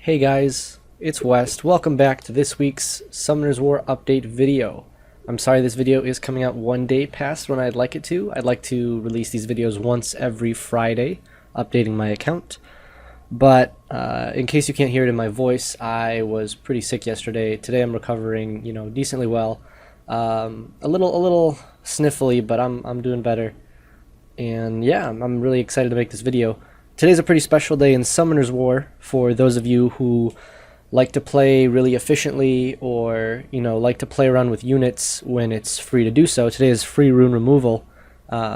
Hey guys, it's West. Welcome back to this week's Summoner's War update video. I'm sorry this video is coming out one day past when I'd like it to. I'd like to release these videos once every Friday, updating my account. But in case you can't hear it in my voice, I was pretty sick yesterday. Today I'm recovering, decently well. A little sniffly, but I'm doing better. And yeah, I'm really excited to make this video. Today's a pretty special day in Summoner's War for those of you who like to play really efficiently or, like to play around with units when it's free to do so. Today is free rune removal,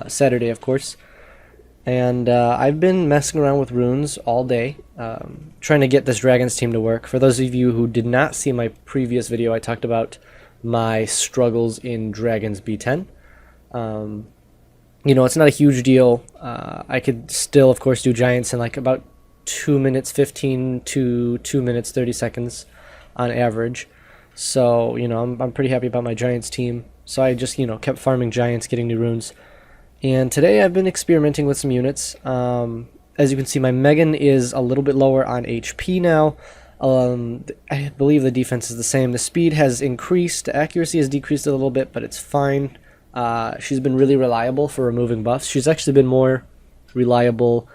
Saturday of course. And I've been messing around with runes all day, trying to get this Dragons team to work. For those of you who did not see my previous video, I talked about my struggles in Dragons B10. It's not a huge deal. I could still, of course, do Giants in like about 2 minutes 15 to 2 minutes 30 seconds on average. So, I'm pretty happy about my Giants team. So I just, kept farming Giants, getting new runes. And today I've been experimenting with some units. As you can see, my Megan is a little bit lower on HP now. I believe the defense is the same. The speed has increased. The accuracy has decreased a little bit, but it's fine. She's been really reliable for removing buffs. She's actually been more reliable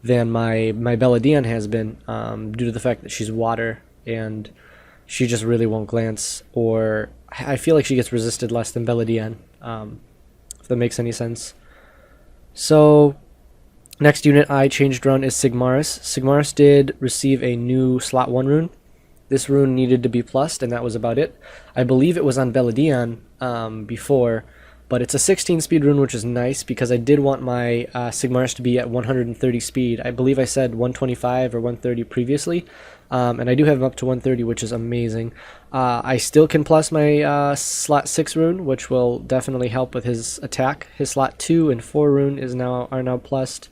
than my Belladine has been, due to the fact that she's water and she just really won't glance, or I feel like she gets resisted less than Belladine, if that makes any sense. So next unit I changed around is Sigmaris. Sigmaris did receive a new slot 1 rune. This rune needed to be plussed, and that was about it. I believe it was on Belladine before, but it's a 16 speed rune, which is nice because I did want my Sigmaris to be at 130 speed. I believe I said 125 or 130 previously, and I do have him up to 130, which is amazing. I still can plus my slot 6 rune, which will definitely help with his attack. His slot 2 and 4 rune are now plussed,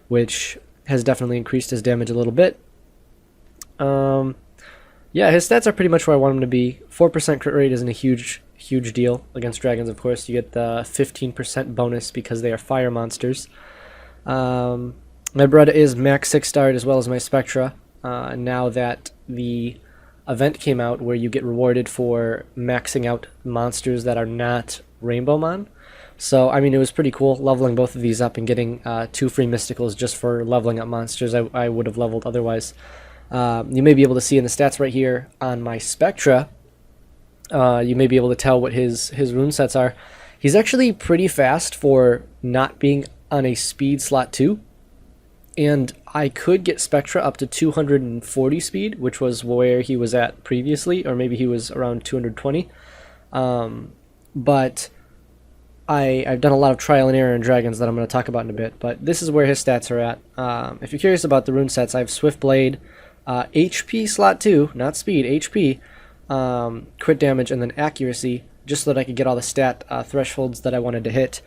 which has definitely increased his damage a little bit. Yeah, his stats are pretty much where I want him to be. 4% crit rate isn't a huge deal against dragons, of course. You get the 15% bonus because they are fire monsters. My Beretta is max 6-starred as well as my Spectra. Now that the event came out where you get rewarded for maxing out monsters that are not Rainbow Mon. So, I mean, it was pretty cool leveling both of these up and getting 2 free mysticals just for leveling up monsters I would have leveled otherwise. You may be able to see in the stats right here on my Spectra. You may be able to tell what his rune sets are. He's actually pretty fast for not being on a speed slot 2. And I could get Spectra up to 240 speed, which was where he was at previously, or maybe he was around 220. But I've done a lot of trial and error in Dragons that I'm going to talk about in a bit. But this is where his stats are at. If you're curious about the rune sets, I have Swift Blade, HP slot 2, not speed, HP. Crit damage, and then accuracy, just so that I could get all the stat thresholds that I wanted to hit.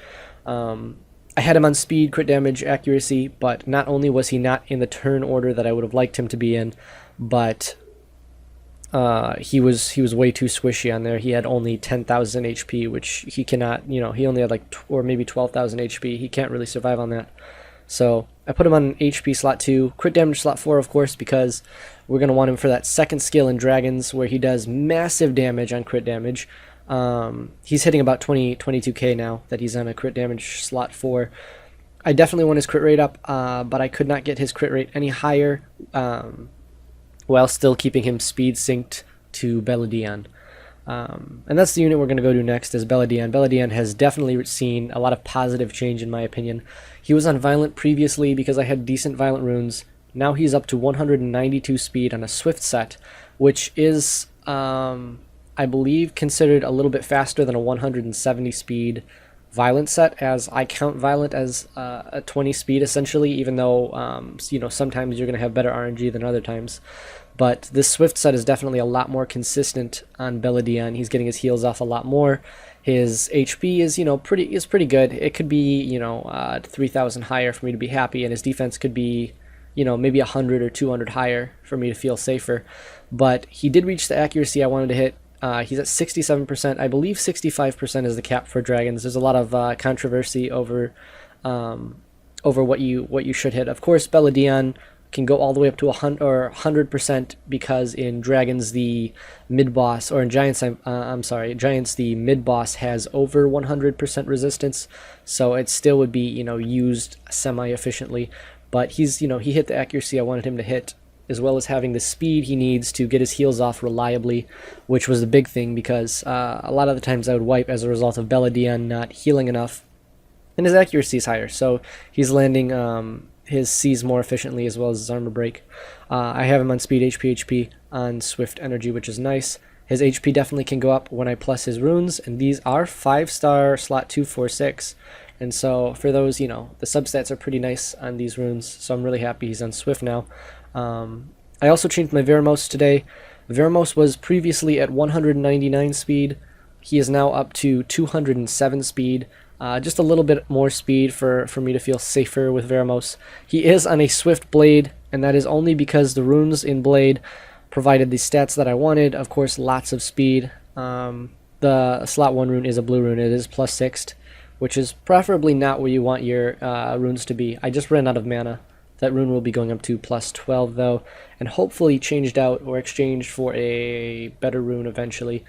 I had him on speed, crit damage, accuracy, but not only was he not in the turn order that I would have liked him to be in, but he was way too squishy on there. He had only 10,000 HP, which he cannot, he only had like or maybe 12,000 HP. He can't really survive on that. So I put him on HP slot 2, crit damage slot 4, of course, because we're going to want him for that second skill in Dragons where he does massive damage on crit damage. He's hitting about 22k now that he's on a crit damage slot 4. I definitely want his crit rate up, but I could not get his crit rate any higher while still keeping him speed synced to Belladine. And that's the unit we're going to go to next is Belladine. Belladine has definitely seen a lot of positive change in my opinion. He was on Violent previously because I had decent Violent runes. Now he's up to 192 speed on a Swift set, which is, I believe, considered a little bit faster than a 170 speed Violent set, as I count Violent as a 20 speed essentially, even though, sometimes you're going to have better RNG than other times. But this Swift set is definitely a lot more consistent on Belladine. He's getting his heals off a lot more. His HP is pretty good. It could be 3,000 higher for me to be happy, and his defense could be maybe 100 or 200 higher for me to feel safer. But he did reach the accuracy I wanted to hit. He's at 67%. I believe 65% is the cap for Dragons. There's a lot of controversy over what you should hit. Of course, Belladine can go all the way up to 100% because in Dragons the mid boss, or in Giants I'm sorry, Giants the mid boss has over 100% resistance, so it still would be, you know, used semi efficiently. But he's, you know, he hit the accuracy I wanted him to hit, as well as having the speed he needs to get his heals off reliably, which was the big thing, because a lot of the times I would wipe as a result of Belladien not healing enough, and his accuracy is higher, so he's landing his C's more efficiently, as well as his armor break. I have him on speed, HP, on swift energy, which is nice. His HP definitely can go up when I plus his runes, and these are 5-star slot 2, 4, 6. And so for those, you know, the substats are pretty nice on these runes, so I'm really happy he's on swift now. I also changed my Veramos today. Veramos was previously at 199 speed. He is now up to 207 speed. Just a little bit more speed for me to feel safer with Veramos. He is on a swift blade, and that is only because the runes in blade provided the stats that I wanted. Of course, lots of speed. The slot 1 rune is a blue rune. It is plus 6, which is preferably not where you want your runes to be. I just ran out of mana. That rune will be going up to plus 12 though, and hopefully changed out or exchanged for a better rune eventually.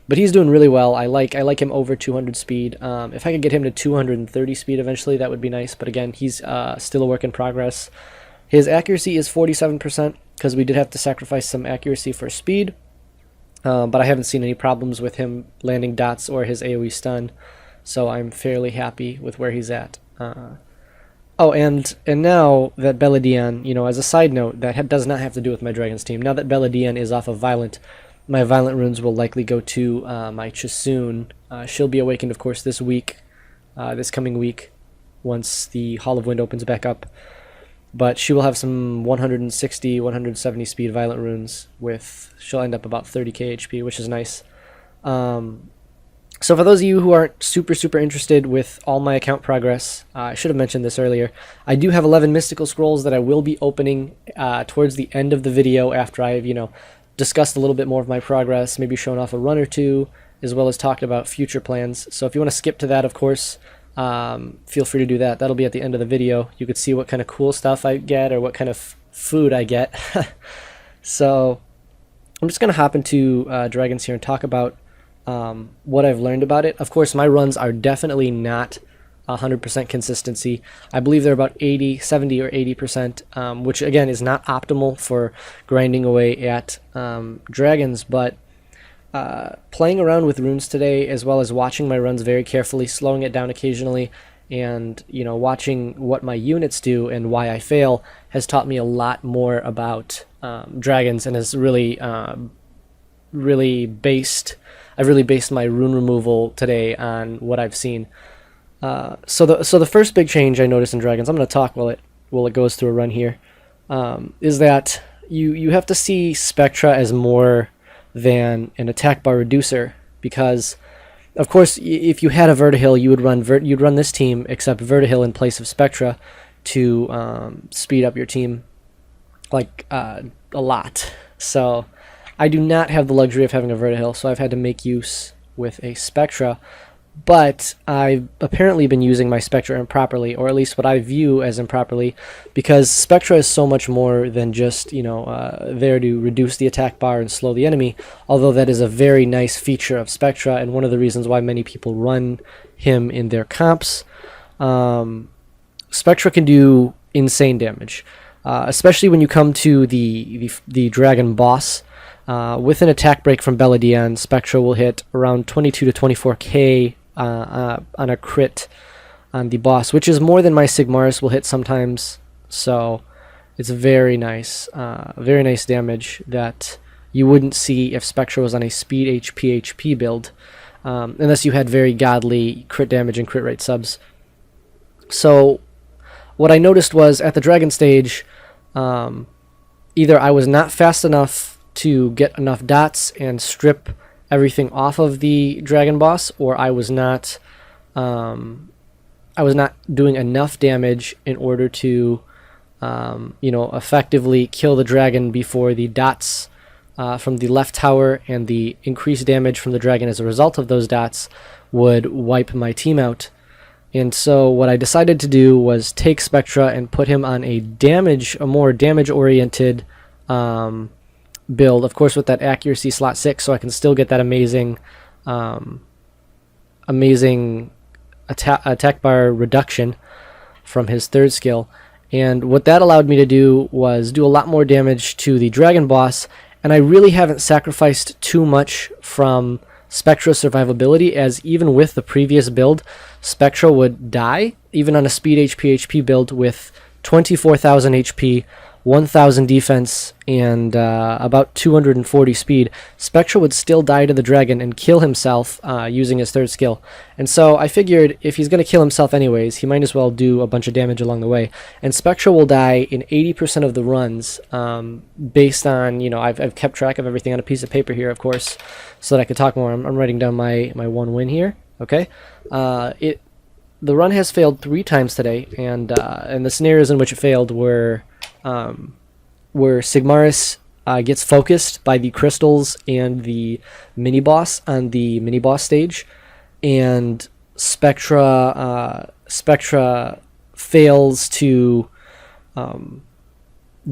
But he's doing really well. I like him over 200 speed. If I could get him to 230 speed eventually, that would be nice. But again, he's still a work in progress. His accuracy is 47% because we did have to sacrifice some accuracy for speed. But I haven't seen any problems with him landing dots or his AoE stun, so I'm fairly happy with where he's at. Oh, and now that Belladien, you know, as a side note, that does not have to do with my Dragons team. Now that Belladien is off of Violent, my Violent runes will likely go to my Chisoon. She'll be awakened, of course, this week, this coming week, once the Hall of Wind opens back up. But she will have some 160, 170 speed Violent runes with, she'll end up about 30k HP, which is nice. So for those of you who aren't super interested with all my account progress, I should have mentioned this earlier, I do have 11 mystical scrolls that I will be opening towards the end of the video after I've, you know, discussed a little bit more of my progress, maybe shown off a run or two, as well as talked about future plans. So if you want to skip to that, of course, feel free to do that. That'll be at the end of the video. You could see what kind of cool stuff I get or what kind of food I get. So I'm just going to hop into Dragons here and talk about what I've learned about it. Of course, my runs are definitely not 100% consistency. I believe they're about 80, 70 or 80%, which again is not optimal for grinding away at Dragons, but playing around with runes today, as well as watching my runs very carefully, slowing it down occasionally, and, you know, watching what my units do and why I fail, has taught me a lot more about Dragons, and has really I've really based my rune removal today on what I've seen. So the first big change I noticed in Dragons, I'm going to talk while it goes through a run here, is that you have to see Spectra as more than an attack bar reducer, because of course if you had a Vertihil, you'd run this team, except Vertihil in place of Spectra to speed up your team like a lot. So I do not have the luxury of having a Vertihil, so I've had to make use with a Spectra, but I've apparently been using my Spectra improperly, or at least what I view as improperly, because Spectra is so much more than just, you know, there to reduce the attack bar and slow the enemy, although that is a very nice feature of Spectra, and one of the reasons why many people run him in their comps. Spectra can do insane damage, especially when you come to the Dragon boss. With an attack break from Belladien, Spectra will hit around 22 to 24k on a crit on the boss, which is more than my Sigmaris will hit sometimes. So it's very nice damage that you wouldn't see if Spectra was on a speed HP build, unless you had very godly crit damage and crit rate subs. So what I noticed was at the Dragon stage, either I was not fast enough to get enough dots and strip everything off of the Dragon boss, or I was not doing enough damage in order to you know, effectively kill the Dragon before the dots from the left tower and the increased damage from the Dragon as a result of those dots would wipe my team out. And so what I decided to do was take Spectra and put him on a more damage-oriented build, of course with that accuracy slot 6, so I can still get that amazing attack bar reduction from his third skill. And what that allowed me to do was do a lot more damage to the dragon boss, and I really haven't sacrificed too much from Spectra survivability, as even with the previous build, Spectra would die, even on a speed HP build with 24,000 HP, 1,000 defense, and about 240 speed. Spectra would still die to the dragon and kill himself using his third skill. And so I figured if he's going to kill himself anyways, he might as well do a bunch of damage along the way. And Spectra will die in 80% of the runs, based on, I've kept track of everything on a piece of paper here, of course, so that I could talk more. I'm writing down my one win here. Okay, the run has failed 3 times today, and the scenarios in which it failed were Sigmaris gets focused by the crystals and the mini boss on the mini boss stage, and Spectra fails to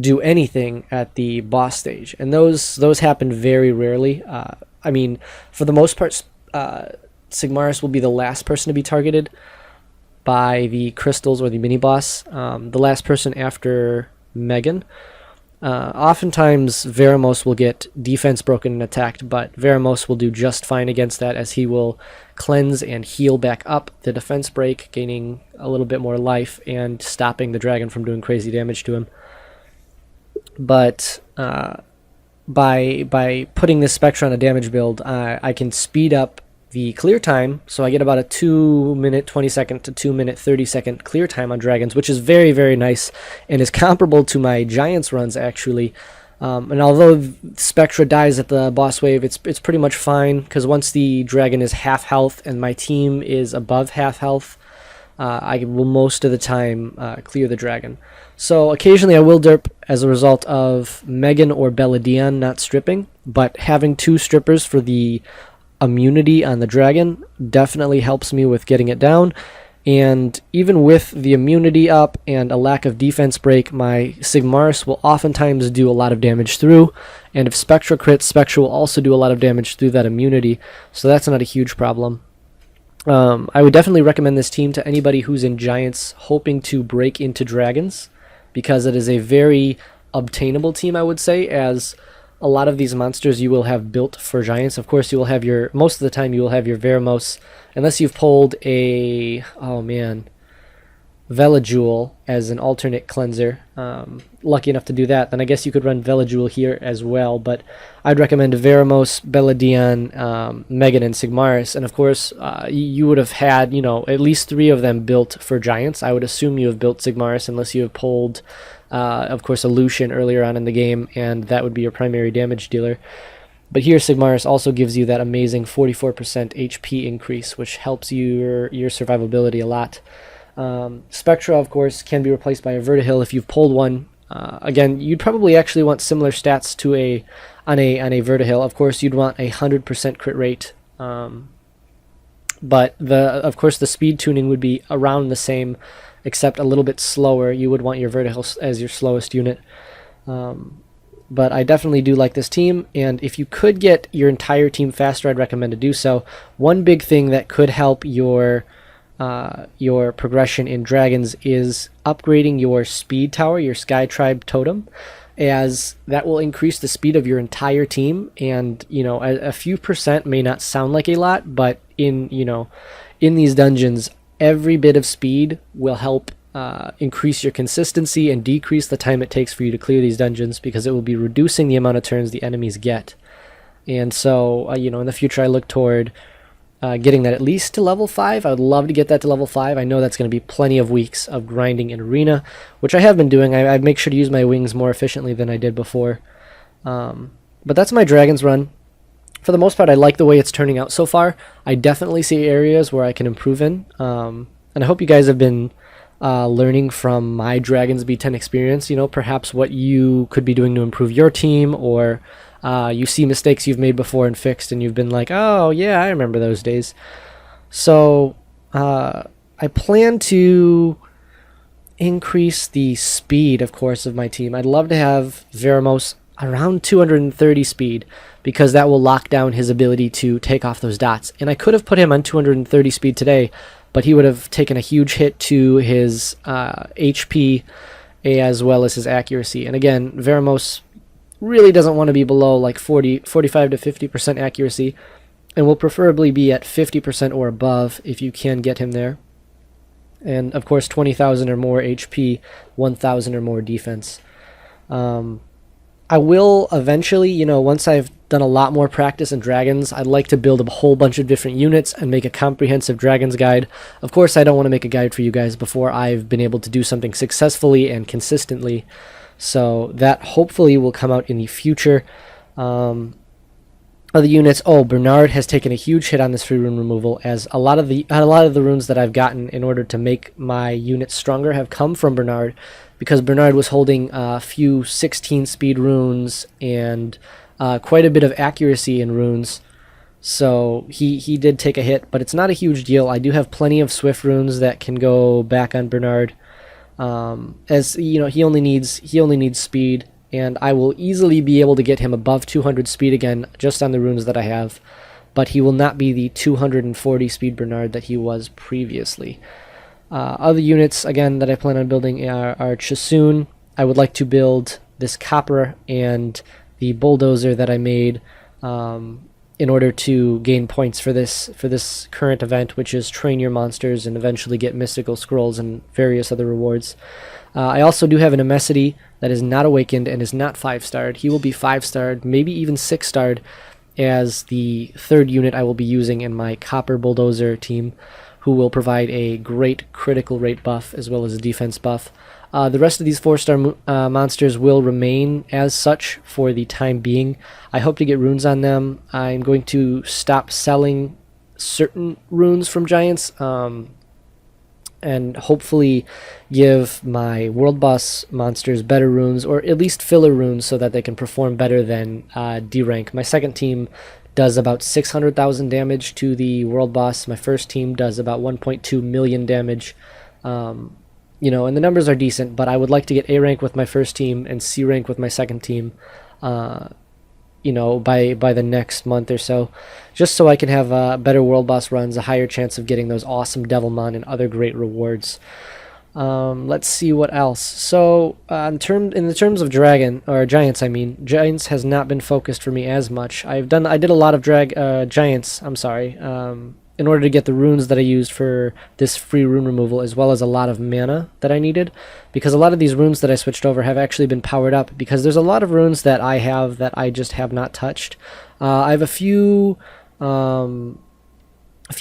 do anything at the boss stage, and those happen very rarely. I mean, for the most part, Sigmaris will be the last person to be targeted by the crystals or the mini boss, the last person after Megan. Oftentimes Veramos will get defense broken and attacked, but Veramos will do just fine against that, as he will cleanse and heal back up the defense break, gaining a little bit more life and stopping the dragon from doing crazy damage to him. But by putting this Spectra on a damage build, I can speed up the clear time, so I get about a 2-minute 20-second to 2-minute 30-second clear time on dragons, which is very, very nice and is comparable to my Giants runs, actually. And although Spectra dies at the boss wave, it's pretty much fine, because once the dragon is half health and my team is above half health, I will most of the time clear the dragon. So occasionally I will derp as a result of Megan or Belladion not stripping, but having 2 strippers for the immunity on the dragon definitely helps me with getting it down. And even with the immunity up and a lack of defense break, my Sigmaris will oftentimes do a lot of damage through, and if Spectra crits, Spectra will also do a lot of damage through that immunity, so that's not a huge problem. I would definitely recommend this team to anybody who's in Giants hoping to break into dragons, because it is a very obtainable team, I would say, as a lot of these monsters you will have built for Giants. Of course, you will have most of the time you will have your Veramos, unless you've pulled a, Velajewel as an alternate cleanser. Lucky enough to do that, then I guess you could run Velajewel here as well, but I'd recommend Veramos, Belladion, Megan, and Sigmaris, and of course, you would have had, at least 3 of them built for Giants. I would assume you have built Sigmaris, unless you have pulled of course, a Lucian earlier on in the game, and that would be your primary damage dealer. But here, Sigmaris also gives you that amazing 44% HP increase, which helps your survivability a lot. Spectra, of course, can be replaced by a Vertihil if you've pulled one. Again, you'd probably actually want similar stats to on a Vertihil. Of course, you'd want 100% crit rate. But of course, the speed tuning would be around the same, except a little bit slower. You would want your Vertihil as your slowest unit. But I definitely do like this team, and if you could get your entire team faster, I'd recommend to do so. One big thing that could help your progression in Dragons is upgrading your speed tower, your Sky Tribe totem, as that will increase the speed of your entire team. And a few percent may not sound like a lot, but in these dungeons, every bit of speed will help increase your consistency and decrease the time it takes for you to clear these dungeons, because it will be reducing the amount of turns the enemies get. And so in the future, I look toward getting that at least to level 5. I would love to get that to level 5. I know that's going to be plenty of weeks of grinding in Arena, which I have been doing. I make sure to use my wings more efficiently than I did before. But that's my Dragons run. For the most part, I like the way it's turning out so far. I definitely see areas where I can improve in. And I hope you guys have been learning from my Dragons B10 experience, perhaps what you could be doing to improve your team, or you see mistakes you've made before and fixed, and you've been like, oh yeah, I remember those days. So I I plan to increase the speed, of course, of my team. I'd love to have Veramos around 230 speed, because that will lock down his ability to take off those dots. And I could have put him on 230 speed today, but he would have taken a huge hit to his HP as well as his accuracy. And again, Veramos really doesn't want to be below like 45 to 50% accuracy, and will preferably be at 50% or above if you can get him there. And of course 20,000 or more HP, 1,000 or more defense. I will eventually, you know, once I've done a lot more practice in Dragons, I'd like to build a whole bunch of different units and make a comprehensive Dragons guide. Of course, I don't want to make a guide for you guys before I've been able to do something successfully and consistently. So that hopefully will come out in the future. Other units, Bernard has taken a huge hit on this free rune removal, as a lot of the runes that I've gotten in order to make my units stronger have come from Bernard, because Bernard was holding a few 16 speed runes and quite a bit of accuracy in runes. So he did take a hit, but it's not a huge deal. I do have plenty of swift runes that can go back on Bernard. As you know, he only needs speed, and I will easily be able to get him above 200 speed again just on the runes that I have, but he will not be the 240 speed Bernard that he was previously. Other units, again, that I plan on building are Chasoon. I would like to build this Copper and the Bulldozer that I made in order to gain points for this current event, which is train your monsters and eventually get mystical scrolls and various other rewards. I also do have an Amesity that is not awakened and is not 5-starred. He will be 5-starred, maybe even 6-starred, as the third unit I will be using in my Copper Bulldozer team, who will provide a great critical rate buff as well as a defense buff. The rest of these 4-star monsters will remain as such for the time being. I hope to get runes on them. I'm going to stop selling certain runes from Giants, and hopefully give my World Boss monsters better runes, or at least filler runes, so that they can perform better than D rank. My second team does about 600,000 damage to the World Boss. My first team does about 1.2 million damage. You know, and the numbers are decent, but I would like to get A rank with my first team and C rank with my second team, you know, by the next month or so, just so I can have better World Boss runs, a higher chance of getting those awesome Devilmon and other great rewards. Let's see what else. So in the terms of Giants, I mean, Giants has not been focused for me as much. I did a lot of Giants. I'm sorry. In order to get the runes that I used for this free rune removal, as well as a lot of mana that I needed, because a lot of these runes that I switched over have actually been powered up, because there's a lot of runes that I have that I just have not touched. I have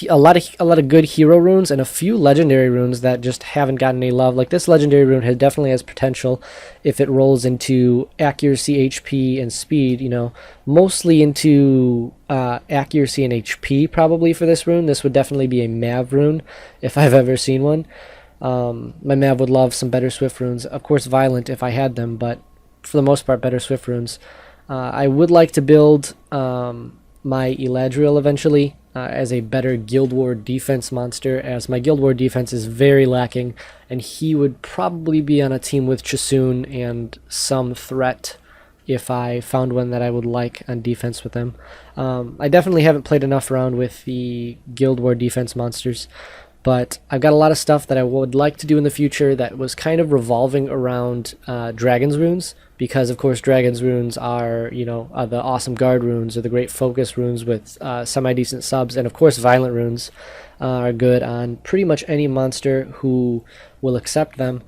a lot of good hero runes and a few legendary runes that just haven't gotten any love. Like this legendary rune definitely has potential if it rolls into accuracy, HP, and speed. You know, mostly into accuracy and HP probably for this rune. This would definitely be a Mav rune if I've ever seen one. My Mav would love some better Swift runes. Of course, Violent if I had them, but for the most part, better Swift runes. I would like to build my Eladriel eventually as a better Guild War defense monster, as my Guild War defense is very lacking, and he would probably be on a team with Chasoon and some threat if I found one that I would like on defense with him. I definitely haven't played enough around with the Guild War defense monsters, but I've got a lot of stuff that I would like to do in the future that was kind of revolving around Dragons runes, because of course Dragons runes are, you know, the awesome guard runes or the great focus runes with semi-decent subs, and of course Violent runes are good on pretty much any monster who will accept them.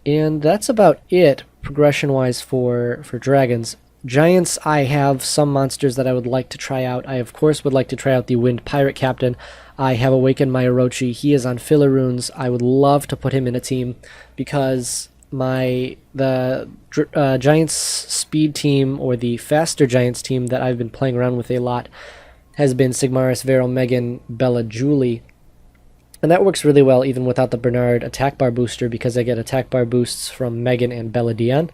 And that's about it progression-wise for Dragons. Giants, I have some monsters that I would like to try out. I of course would like to try out the Wind Pirate Captain. I have awakened my Orochi. He is on filler runes. I would love to put him in a team, because the Giants speed team, or the faster Giants team that I've been playing around with a lot, has been Sigmaris, Vero, Megan, Bella, Julie. And that works really well even without the Bernard attack bar booster, because I get attack bar boosts from Megan and Bella Dion.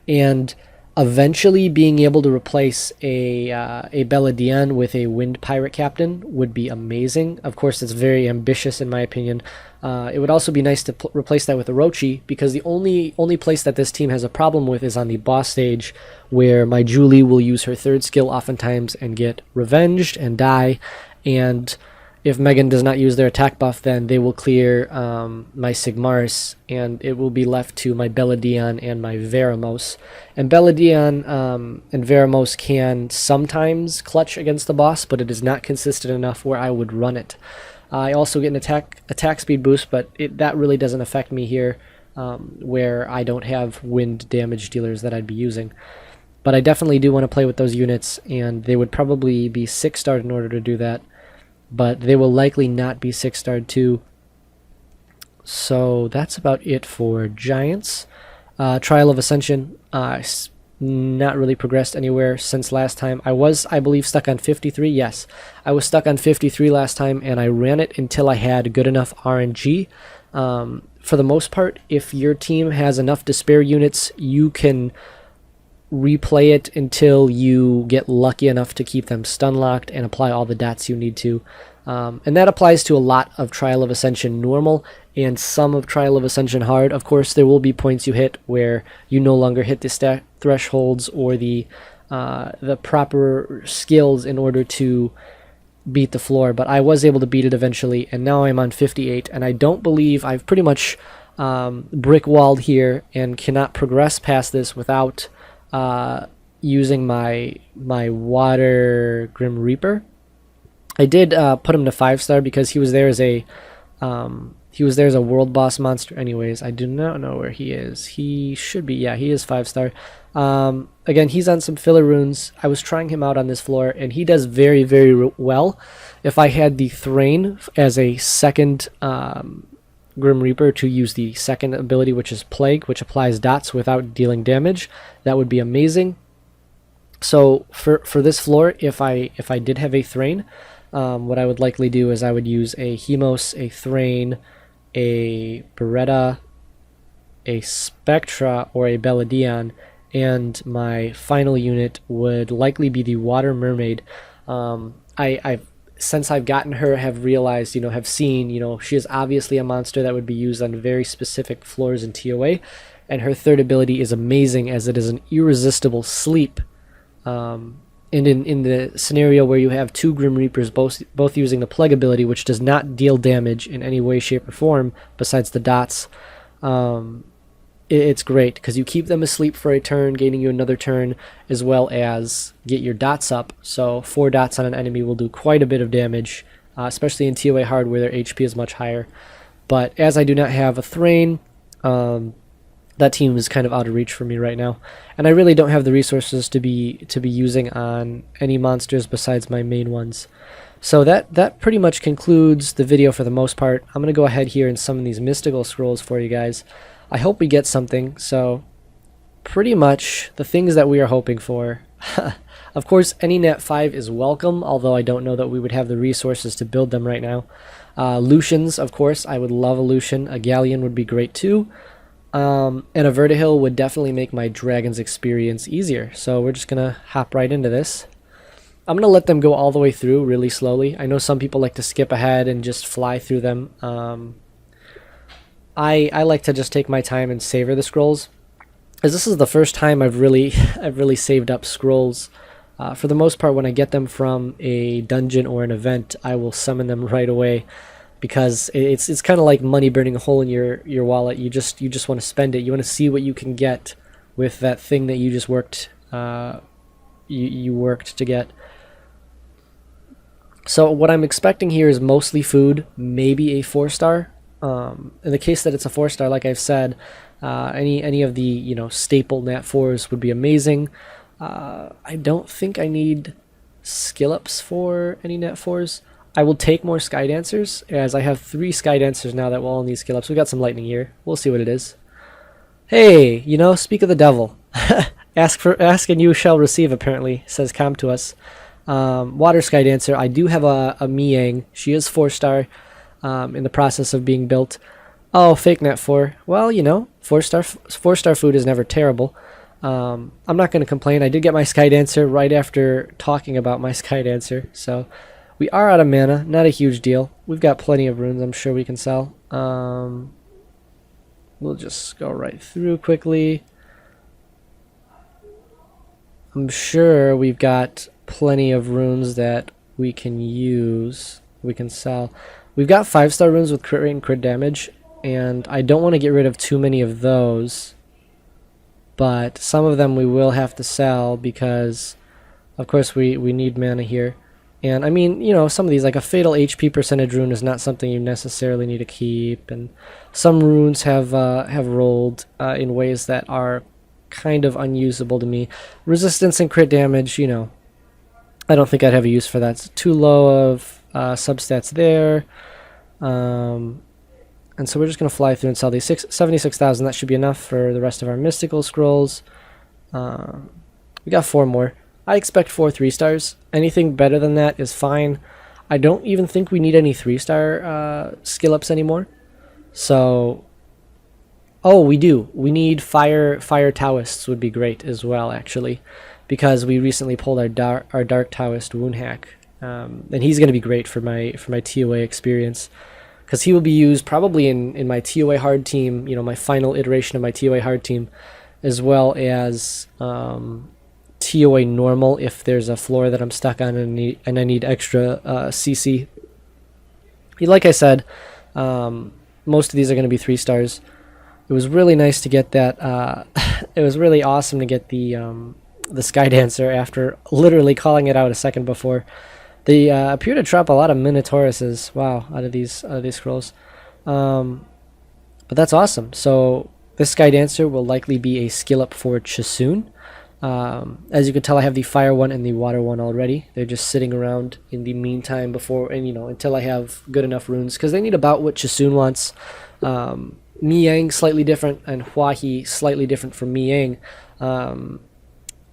And Eventually, being able to replace a Beladian with a Wind Pirate Captain would be amazing. Of course, it's very ambitious in my opinion. It would also be nice to replace that with Orochi, because the only place that this team has a problem with is on the boss stage, where my Julie will use her third skill oftentimes and get revenged and die, and if Megan does not use their attack buff, then they will clear my Sigmaris, and it will be left to my Beladion and my Veramos. And Beladion and Veramos can sometimes clutch against the boss, but it is not consistent enough where I would run it. I also get an attack speed boost, but that really doesn't affect me here, where I don't have wind damage dealers that I'd be using. But I definitely do want to play with those units, and they would probably be 6-starred in order to do that. But they will likely not be 6-starred too. So that's about it for Giants. Trial of Ascension, not really progressed anywhere since last time. I was, I believe, stuck on 53. Yes, I was stuck on 53 last time, and I ran it until I had good enough RNG. For the most part, if your team has enough despair units, you can replay it until you get lucky enough to keep them stun locked and apply all the dots you need to. And that applies to a lot of Trial of Ascension normal and some of Trial of Ascension hard. Of course, there will be points you hit where you no longer hit the stat thresholds or the proper skills in order to beat the floor, but I was able to beat it eventually, and now I'm on 58, and I don't believe I've pretty much brick walled here and cannot progress past this without using my Water Grim Reaper. I did put him to 5-star because he was there as a world boss monster. Anyways, I do not know where he is. He should be, yeah, he is 5-star. Again, he's on some filler runes. I was trying him out on this floor, and he does very, very well. If I had the Thrain as a second Grim Reaper to use the second ability, which is Plague, which applies dots without dealing damage, that would be amazing. So for this floor, if I did have a Thrain, what I would likely do is I would use a Hemos, a Thrain, a Beretta, a Spectra, or a Beladion, and my final unit would likely be the Water Mermaid. I've since I've gotten her, have realized, have seen, she is obviously a monster that would be used on very specific floors in TOA, and her third ability is amazing as it is an irresistible sleep. And in the scenario where you have two Grim Reapers both using the Plague ability, which does not deal damage in any way, shape, or form besides the dots, it's great because you keep them asleep for a turn, gaining you another turn, as well as get your dots up. So 4 dots on an enemy will do quite a bit of damage, especially in TOA hard where their HP is much higher. But as I do not have a Thrain, that team is kind of out of reach for me right now, and I really don't have the resources to be using on any monsters besides my main ones. So that pretty much concludes the video for the most part. I'm going to go ahead here and summon these mystical scrolls for you guys. I hope we get something. So pretty much the things that we are hoping for. Of course, any Nat 5 is welcome, although I don't know that we would have the resources to build them right now. Lucians, of course, I would love a Lucian. A Galleon would be great too. And a Vertihil would definitely make my Dragons experience easier. So we're just going to hop right into this. I'm going to let them go all the way through really slowly. I know some people like to skip ahead and just fly through them. I like to just take my time and savor the scrolls, as this is the first time I've really saved up scrolls. For the most part, when I get them from a dungeon or an event, I will summon them right away, because it's kind of like money burning a hole in your wallet. You just want to spend it. You want to see what you can get with that thing that you just worked you worked to get. So what I'm expecting here is mostly food, maybe a 4-star. In the case that it's a 4-star, like I've said, any of the staple Nat 4s would be amazing. I don't think I need skill ups for any Nat 4s. I will take more Sky Dancers, as I have 3 Sky Dancers now that will all need skill ups. We got some lightning here. We'll see what it is. Hey, speak of the devil. Ask and you shall receive, apparently, says Com to us. Water Sky Dancer. I do have a Miang. She is 4-star. In the process of being built. Oh, fake Nat 4. Well, 4-star food is never terrible. I'm not going to complain. I did get my Sky Dancer right after talking about my Sky Dancer, so we are out of mana. Not a huge deal. We've got plenty of runes I'm sure we can sell. We'll just go right through quickly. I'm sure we've got plenty of runes that we can use, we can sell. We've got 5-star runes with crit rate and crit damage, and I don't want to get rid of too many of those, but some of them we will have to sell because of course we need mana here. And I mean, you know, some of these, like a fatal HP percentage rune, is not something you necessarily need to keep, and some runes have rolled in ways that are kind of unusable to me. Resistance and crit damage, you know, I don't think I'd have a use for that. It's too low of substats there. And so we're just going to fly through and sell these 76,000. That should be enough for the rest of our mystical scrolls. We got 4 more. I expect 4 3-stars. Anything better than that is fine. I don't even think we need any 3-star skill ups anymore. So, oh, we do. We need fire Taoists would be great as well, actually, because we recently pulled our dark Taoist wound hack, and he's going to be great for my TOA experience, because he will be used probably in my TOA hard team. You know, my final iteration of my TOA hard team, as well as TOA normal if there's a floor that I'm stuck on and I need extra CC. Like I said, most of these are going to be 3-stars. It was really nice to get that. It was really awesome to get the Sky Dancer after literally calling it out a second before. They appear to drop a lot of Minotauruses, wow, out of these scrolls. But that's awesome. So this Sky Dancer will likely be a skill up for Chisoon. As you can tell, I have the fire one and the water one already. They're just sitting around in the meantime before, and you know, until I have good enough runes, because they need about what Chisoon wants. Miang slightly different, and Huahi slightly different from Miang.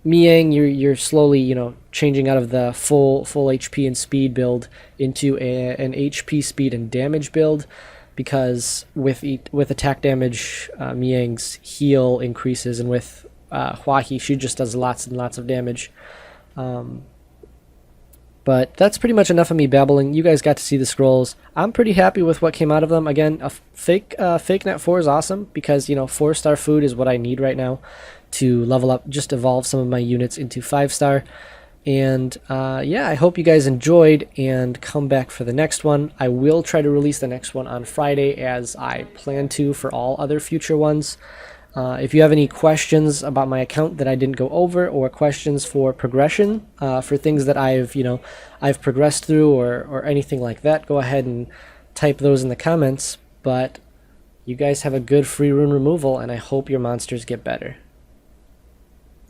Miang, you're slowly, you know, changing out of the full HP and speed build into an HP, speed, and damage build, because with attack damage, Miang's heal increases, and with Huahi, she just does lots and lots of damage. But that's pretty much enough of me babbling. You guys got to see the scrolls. I'm pretty happy with what came out of them. Again, a fake net 4 is awesome, because, you know, 4-star food is what I need right now to level up, just evolve some of my units into 5-star. And yeah, I hope you guys enjoyed and come back for the next one. I will try to release the next one on Friday, as I plan to for all other future ones. If you have any questions about my account that I didn't go over, or questions for progression, for things that I've progressed through, or anything like that, go ahead and type those in the comments. But you guys have a good free rune removal, and I hope your monsters get better.